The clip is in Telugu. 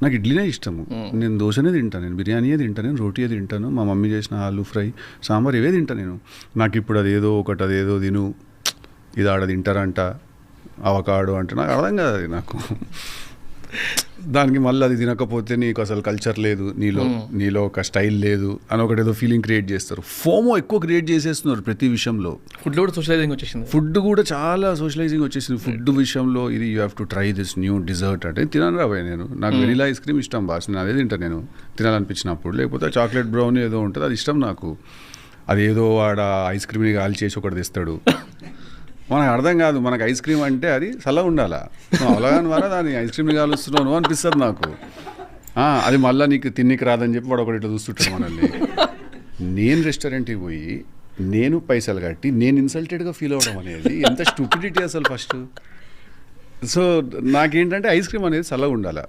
నాకు ఇడ్లీనే ఇష్టము. నేను దోశనే తింటాను, నేను బిర్యానీయే తింటాను, నేను రోటీయే తింటాను, మా మమ్మీ చేసిన ఆలు ఫ్రై, సాంబార్ ఇవే తింటాను నేను. నాకు ఇప్పుడు అదేదో ఒకటి అదేదో తిను, ఇది ఆడ తింటారంట, అవకాడో అంటే నాకు అర్థం కాదు అది నాకు. దానికి మళ్ళీ అది తినకపోతే నీకు అసలు కల్చర్ లేదు, నీలో ఒక స్టైల్ లేదు అని ఒకటి ఏదో ఫీలింగ్ క్రియేట్ చేస్తారు. ఫోమో ఎక్కువ క్రియేట్ చేసేస్తున్నారు ప్రతి విషయంలో. ఫుడ్లో కూడా సోషలైజింగ్ వచ్చేసింది. ఫుడ్ కూడా చాలా సోషలైజింగ్ వచ్చేసింది. ఫుడ్ విషయంలో ఇది you have to try this new dessert అంటే తినను రాబోయే నేను. నాకు వెనిలా ఐస్ క్రీమ్ ఇష్టం బాస్, నేను అదే తింటాను నేను తినాలనిపించినప్పుడు. లేకపోతే చాక్లెట్ బ్రౌనీ ఏదో ఉంటుంది, అది ఇష్టం నాకు. అదేదో ఆడ ఐస్ క్రీమ్ని కాల్ చేసి ఒకటి తెస్తాడు, మనకు అర్థం కాదు. మనకు ఐస్ క్రీమ్ అంటే అది చల్లగా ఉండాలా, అలాగని ద్వారా దాన్ని ఐస్ క్రీమ్ని కాలుస్తున్నాను అనిపిస్తుంది నాకు. అది మళ్ళీ నీకు తిన్నికి రాదని చెప్పి వాడు ఒకటి ఇట్లా చూస్తుంటాడు మనల్ని. నేను రెస్టారెంట్కి పోయి నేను పైసలు కట్టి నేను ఇన్సల్టెడ్గా ఫీల్ అవ్వడం అనేది ఎంత స్టూపిడిటీ అసలు ఫస్ట్. సో నాకేంటంటే ఐస్ క్రీమ్ అనేది చల్లగా ఉండాలా.